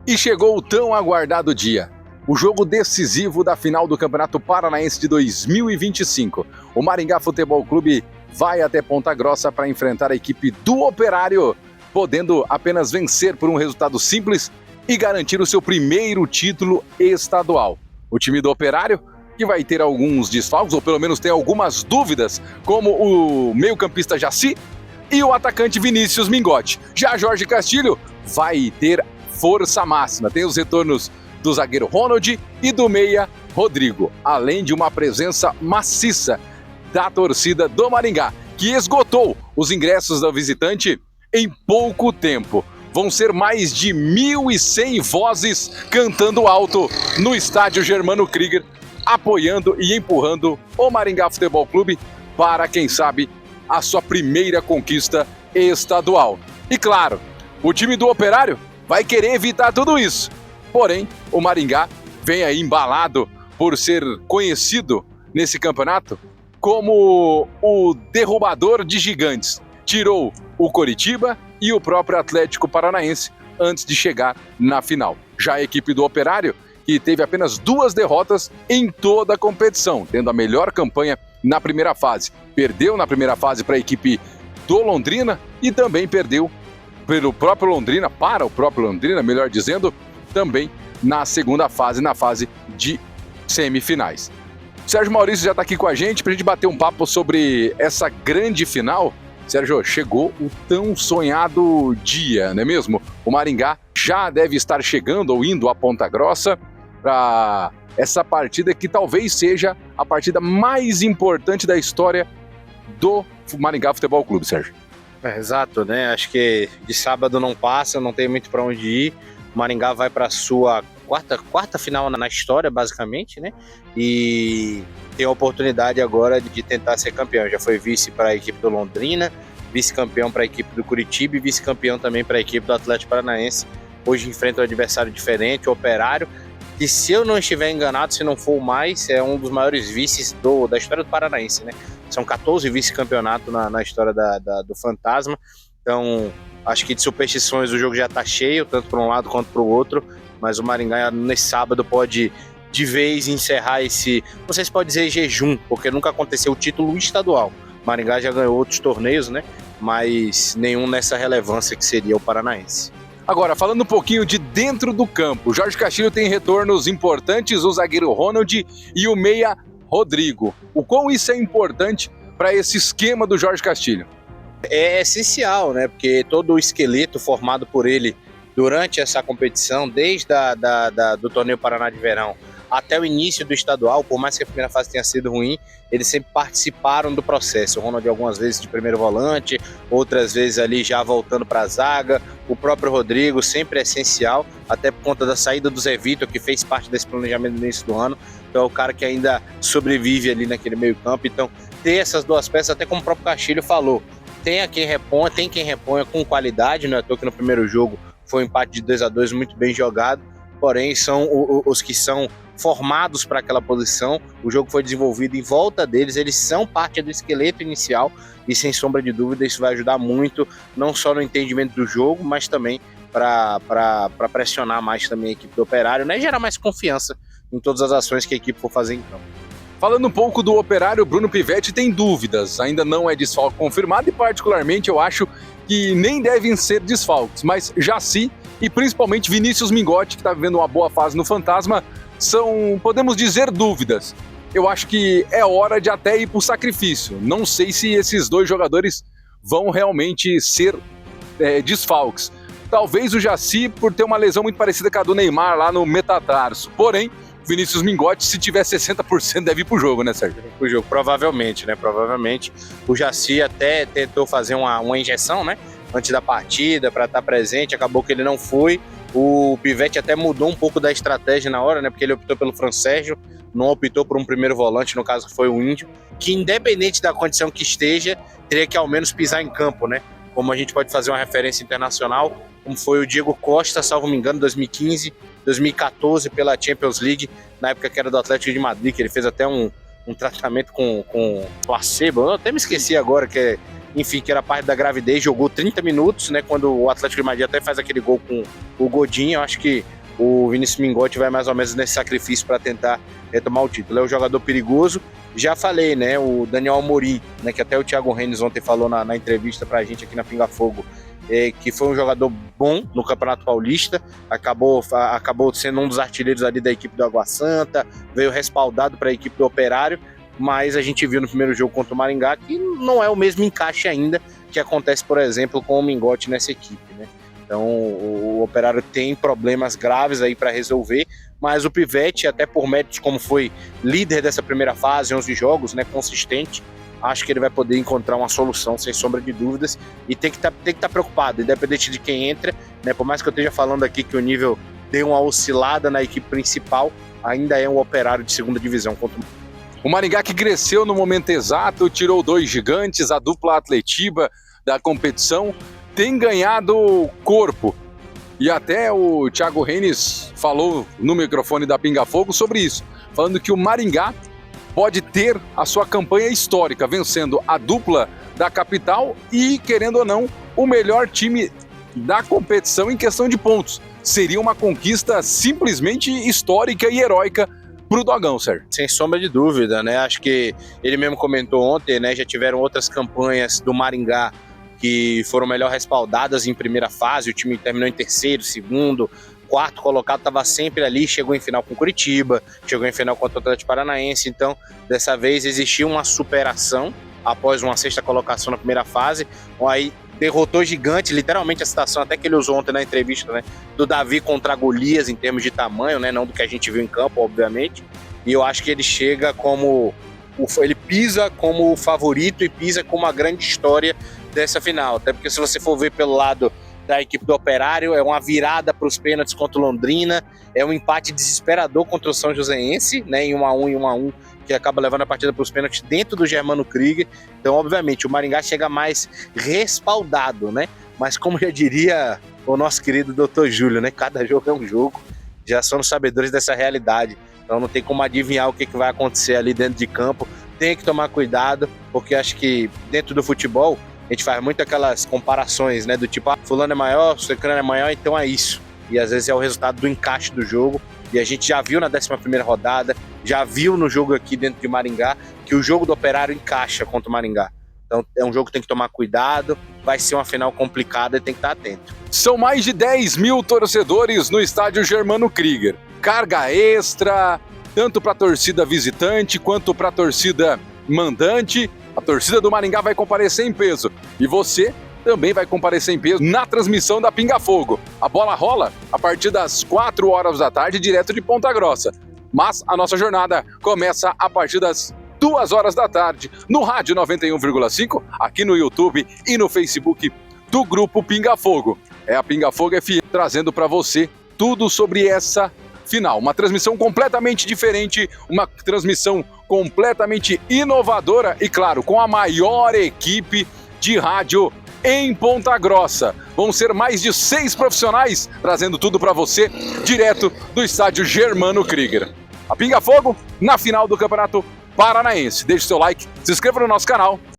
E chegou o tão aguardado dia. O jogo decisivo da final do Campeonato Paranaense de 2025. O Maringá Futebol Clube vai até Ponta Grossa para enfrentar a equipe do Operário, podendo apenas vencer por um resultado simples e garantir o seu primeiro título estadual. O time do Operário, que vai ter alguns desfalques, ou pelo menos tem algumas dúvidas, como o meio-campista Jaci e o atacante Vinícius Mingotti. Já Jorge Castilho vai ter força máxima. Tem os retornos do zagueiro Ronald e do meia Rodrigo, além de uma presença maciça da torcida do Maringá, que esgotou os ingressos da visitante em pouco tempo. Vão ser mais de 1.100 vozes cantando alto no estádio Germano Krieger, apoiando e empurrando o Maringá Futebol Clube para, quem sabe, a sua primeira conquista estadual. E claro, o time do Operário vai querer evitar tudo isso. Porém, o Maringá vem aí embalado por ser conhecido nesse campeonato como o derrubador de gigantes. Tirou o Coritiba e o próprio Atlético Paranaense antes de chegar na final. Já a equipe do Operário, que teve apenas 2 derrotas em toda a competição, tendo a melhor campanha na primeira fase. Perdeu na primeira fase para a equipe do Londrina e também perdeu para o próprio Londrina, melhor dizendo, também na segunda fase, na fase de semifinais. Sérgio Maurício já está aqui com a gente para a gente bater um papo sobre essa grande final. Sérgio, chegou o tão sonhado dia, não é mesmo? O Maringá já deve estar chegando ou indo a Ponta Grossa para essa partida que talvez seja a partida mais importante da história do Maringá Futebol Clube, Sérgio. Exato, né? Acho que de sábado não passa, não tem muito para onde ir. O Maringá vai para a sua quarta final na história, basicamente, né? E tem a oportunidade agora de tentar ser campeão. Já foi vice para a equipe do Londrina, vice-campeão para a equipe do Curitiba e vice-campeão também para a equipe do Atlético Paranaense. Hoje enfrenta um adversário diferente, o Operário, que, se eu não estiver enganado, se não for o mais, é um dos maiores vices da história do Paranaense, né? São 14 vice-campeonatos na história do Fantasma. Então, acho que de superstições o jogo já está cheio, tanto para um lado quanto para o outro. Mas o Maringá, nesse sábado, pode de vez encerrar esse, não sei se pode dizer jejum, porque nunca aconteceu o título estadual. O Maringá já ganhou outros torneios, né? Mas nenhum nessa relevância que seria o Paranaense. Agora, falando um pouquinho de dentro do campo, o Jorge Castilho tem retornos importantes, o zagueiro Ronald e o meia Rodrigo. O quão isso é importante para esse esquema do Jorge Castilho? É essencial, né? Porque todo o esqueleto formado por ele durante essa competição, desde do torneio Paraná de Verão até o início do estadual, por mais que a primeira fase tenha sido ruim, eles sempre participaram do processo. O Ronald algumas vezes de primeiro volante, outras vezes ali já voltando para a zaga. O próprio Rodrigo sempre é essencial, até por conta da saída do Zé Vitor, que fez parte desse planejamento no início do ano. Então é o cara que ainda sobrevive ali naquele meio campo. Então ter essas duas peças, até como o próprio Castilho falou, tem quem reponha com qualidade, não é à toa que no primeiro jogo foi um empate de 2-2 muito bem jogado, porém são os que são formados para aquela posição. O jogo foi desenvolvido em volta deles, eles são parte do esqueleto inicial e, sem sombra de dúvida, isso vai ajudar muito, não só no entendimento do jogo, mas também para pressionar mais também a equipe do Operário, né? E gerar mais confiança em todas as ações que a equipe for fazer em campo. Falando um pouco do Operário, Bruno Pivetti tem dúvidas, ainda não é desfalque confirmado e particularmente eu acho que nem devem ser desfalques, mas Jaci e principalmente Vinícius Mingotti, que está vivendo uma boa fase no Fantasma, são, podemos dizer, dúvidas. Eu acho que é hora de até ir para o sacrifício. Não sei se esses 2 jogadores vão realmente ser desfalques. Talvez o Jaci por ter uma lesão muito parecida com a do Neymar lá no metatarso, porém Vinícius Mingotti, se tiver 60%, deve ir pro jogo, né, Sérgio? Pro jogo, provavelmente, né? Provavelmente. O Jaci até tentou fazer uma injeção, né? Antes da partida, para estar presente, acabou que ele não foi. O Pivetti até mudou um pouco da estratégia na hora, né? Porque ele optou pelo Fran Sérgio, não optou por um primeiro volante, no caso foi o Índio, que independente da condição que esteja, teria que ao menos pisar em campo, né? Como a gente pode fazer uma referência internacional, como foi o Diego Costa, salvo me engano, 2015, 2014 pela Champions League, na época que era do Atlético de Madrid, que ele fez até um tratamento com placebo. Eu até me esqueci agora, que era parte da gravidez, jogou 30 minutos, né? Quando o Atlético de Madrid até faz aquele gol com o Godinho. Eu acho que o Vinícius Mingotti vai mais ou menos nesse sacrifício para tentar retomar o título. É um jogador perigoso. Já falei, né? O Daniel Amorim, né, que até o Thiago Renes ontem falou na entrevista pra gente aqui na Pinga Fogo, que foi um jogador bom no Campeonato Paulista, acabou sendo um dos artilheiros ali da equipe do Água Santa, veio respaldado para a equipe do Operário, mas a gente viu no primeiro jogo contra o Maringá que não é o mesmo encaixe ainda que acontece, por exemplo, com o Mingotti nessa equipe, né? Então o Operário tem problemas graves aí para resolver, mas o Pivete, até por méritos como foi líder dessa primeira fase, 11 jogos, né, consistente, acho que ele vai poder encontrar uma solução, sem sombra de dúvidas, e tem que estar preocupado, independente de quem entra, né, por mais que eu esteja falando aqui que o nível deu uma oscilada na equipe principal, ainda é um Operário de segunda divisão. O Maringá, que cresceu no momento exato, tirou 2 gigantes, a dupla Atletiba da competição, tem ganhado corpo. E até o Thiago Renes falou no microfone da Pinga Fogo sobre isso, falando que o Maringá pode ter a sua campanha histórica, vencendo a dupla da capital e, querendo ou não, o melhor time da competição em questão de pontos. Seria uma conquista simplesmente histórica e heróica para o Dogão, Sérgio. Sem sombra de dúvida, né? Acho que ele mesmo comentou ontem, né? Já tiveram outras campanhas do Maringá que foram melhor respaldadas em primeira fase, o time terminou em terceiro, segundo, quarto colocado, estava sempre ali, chegou em final com o Curitiba, chegou em final contra o Atlético Paranaense, então dessa vez existiu uma superação após uma sexta colocação na primeira fase, aí derrotou gigante, literalmente a citação até que ele usou ontem na entrevista, né, do Davi contra Golias em termos de tamanho, né, não do que a gente viu em campo, obviamente, e eu acho que ele chega como, ele pisa como o favorito e pisa como a grande história dessa final, até porque se você for ver pelo lado da equipe do Operário, é uma virada para os pênaltis contra o Londrina, é um empate desesperador contra o São Joséense, né, em 1-1, que acaba levando a partida para os pênaltis dentro do Germano Krieger. Então, obviamente, o Maringá chega mais respaldado, né? Mas como já diria o nosso querido Dr. Júlio, né? Cada jogo é um jogo, já somos sabedores dessa realidade. Então não tem como adivinhar o que vai acontecer ali dentro de campo. Tem que tomar cuidado, porque acho que dentro do futebol a gente faz muito aquelas comparações, né? Do tipo, fulano é maior, ciclano é maior, então é isso. E às vezes é o resultado do encaixe do jogo. E a gente já viu na 11ª rodada, já viu no jogo aqui dentro de Maringá, que o jogo do Operário encaixa contra o Maringá. Então é um jogo que tem que tomar cuidado, vai ser uma final complicada e tem que estar atento. São mais de 10 mil torcedores no estádio Germano Krieger. Carga extra, tanto para a torcida visitante quanto para a torcida mandante. A torcida do Maringá vai comparecer em peso. E você também vai comparecer em peso na transmissão da Pinga Fogo. A bola rola a partir das 4 horas da tarde, direto de Ponta Grossa. Mas a nossa jornada começa a partir das 2 horas da tarde, no Rádio 91,5, aqui no YouTube e no Facebook do Grupo Pinga Fogo. É a Pinga Fogo FM trazendo para você tudo sobre essa final. Uma transmissão completamente diferente, uma transmissão completamente inovadora e, claro, com a maior equipe de rádio em Ponta Grossa. Vão ser mais de 6 profissionais trazendo tudo para você direto do estádio Germano Krieger. A Pinga Fogo na final do Campeonato Paranaense. Deixe seu like, se inscreva no nosso canal